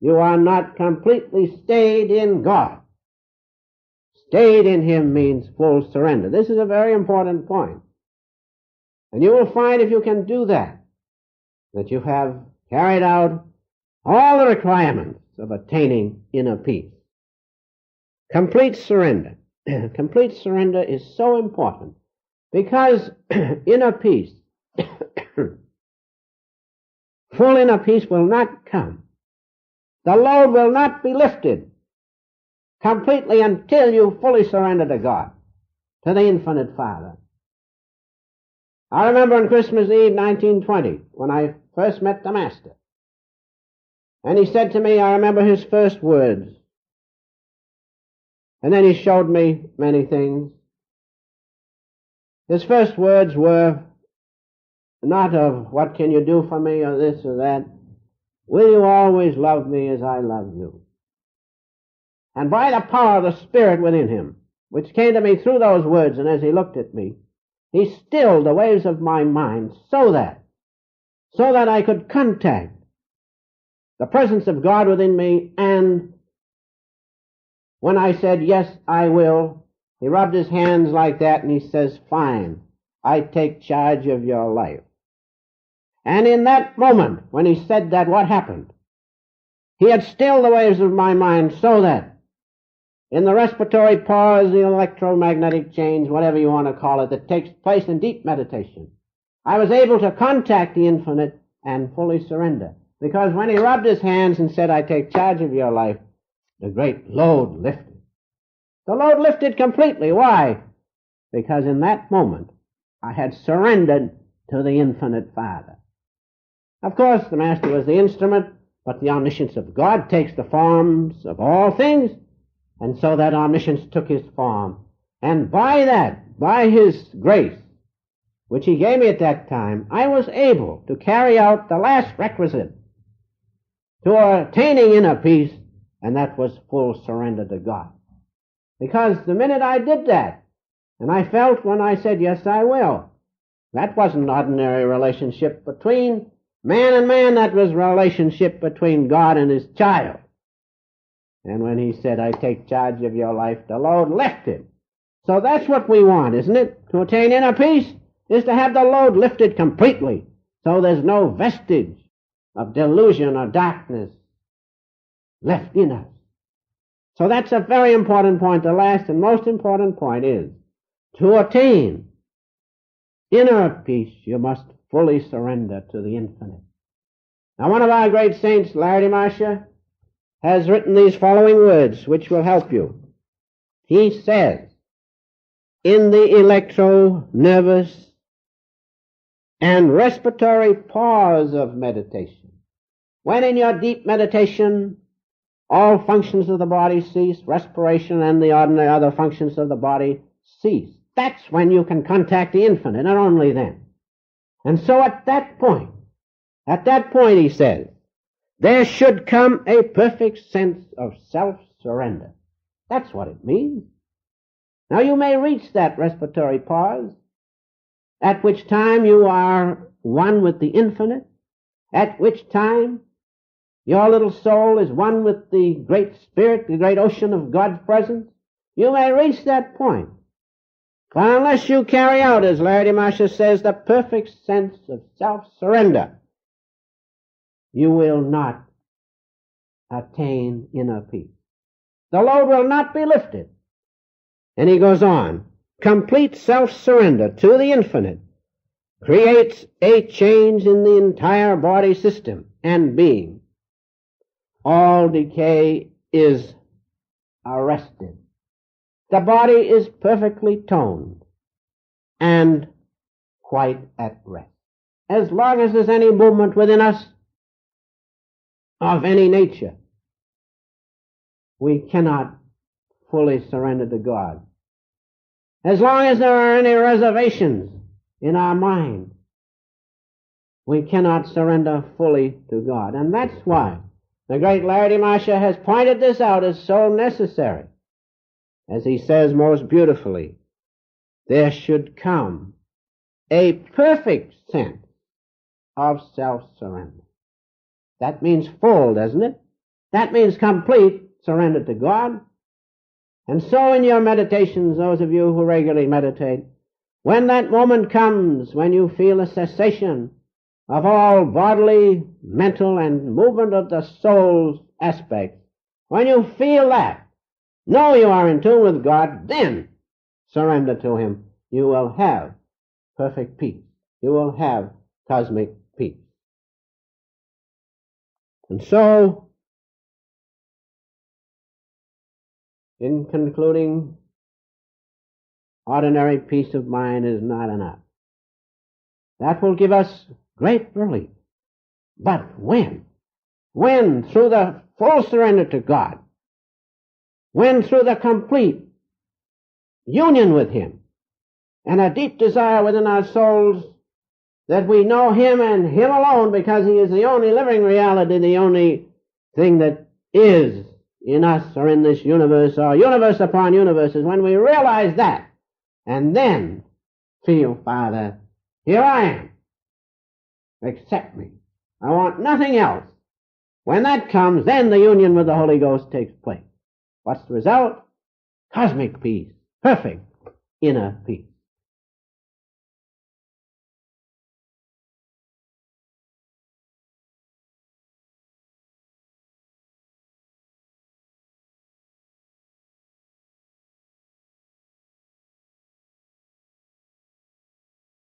you are not completely stayed in God. Stayed in Him means full surrender. This is a very important point. And you will find, if you can do that you have carried out all the requirements of attaining inner peace. Complete surrender. Complete surrender is so important because inner peace, full inner peace will not come. The load will not be lifted completely until you fully surrender to God, to the infinite Father. I remember on Christmas Eve 1920 when I first met the Master. And he said to me, I remember his first words. And then he showed me many things. His first words were not of what can you do for me or this or that. Will you always love me as I love you? And by the power of the Spirit within him, which came to me through those words, and as he looked at me, he stilled the waves of my mind so that I could contact the presence of God within me. And when I said, yes, I will, he rubbed his hands like that and he says, fine, I take charge of your life. And in that moment, when he said that, what happened? He had stilled the waves of my mind so that in the respiratory pause, the electromagnetic change, whatever you want to call it, that takes place in deep meditation, I was able to contact the infinite and fully surrender. Because when he rubbed his hands and said, I take charge of your life, the great load lifted. The load lifted completely. Why? Because in that moment, I had surrendered to the infinite Father. Of course, the Master was the instrument, but the omniscience of God takes the forms of all things, and so that omniscience took his form. And by that, by his grace, which he gave me at that time, I was able to carry out the last requisite to attaining inner peace, and that was full surrender to God. Because the minute I did that, and I felt when I said, yes, I will, that wasn't an ordinary relationship between man and man, that was a relationship between God and his child. And when he said, I take charge of your life, the load lifted. So that's what we want, isn't it? To attain inner peace is to have the load lifted completely, so there's no vestige of delusion or darkness left in us. So that's a very important point. The last and most important point is, to attain inner peace, you must fully surrender to the infinite. Now, one of our great saints, Larry Marsha, has written these following words, which will help you. He says, in the electro-nervous and respiratory pause of meditation, when in your deep meditation all functions of the body cease, respiration and the ordinary other functions of the body cease, that's when you can contact the infinite, and only then. And so at that point, he says, there should come a perfect sense of self-surrender. That's what it means. Now you may reach that respiratory pause, at which time you are one with the infinite, at which time your little soul is one with the great Spirit, the great ocean of God's presence. You may reach that point. But unless you carry out, as Larry Marsha says, the perfect sense of self-surrender, you will not attain inner peace. The load will not be lifted. And he goes on, complete self-surrender to the infinite creates a change in the entire body system and being. All decay is arrested. The body is perfectly toned and quite at rest. As long as there's any movement within us of any nature, we cannot fully surrender to God. As long as there are any reservations in our mind, we cannot surrender fully to God. And that's why the great Larry Marsha has pointed this out as so necessary. As he says most beautifully, there should come a perfect sense of self-surrender. That means full, doesn't it? That means complete surrender to God. And so in your meditations, those of you who regularly meditate, when that moment comes when you feel a cessation of all bodily, mental, and movement of the soul's aspects, when you feel that, know you are in tune with God, then surrender to Him. You will have perfect peace. You will have cosmic peace. And so, in concluding, ordinary peace of mind is not enough. That will give us great relief. But when through the full surrender to God, when through the complete union with Him, and a deep desire within our souls that we know Him and Him alone, because He is the only living reality, the only thing that is in us or in this universe or universe upon universes, when we realize that, and then feel, Father, here I am. Accept me. I want nothing else. When that comes, then the union with the Holy Ghost takes place. What's the result? Cosmic peace. Perfect inner peace.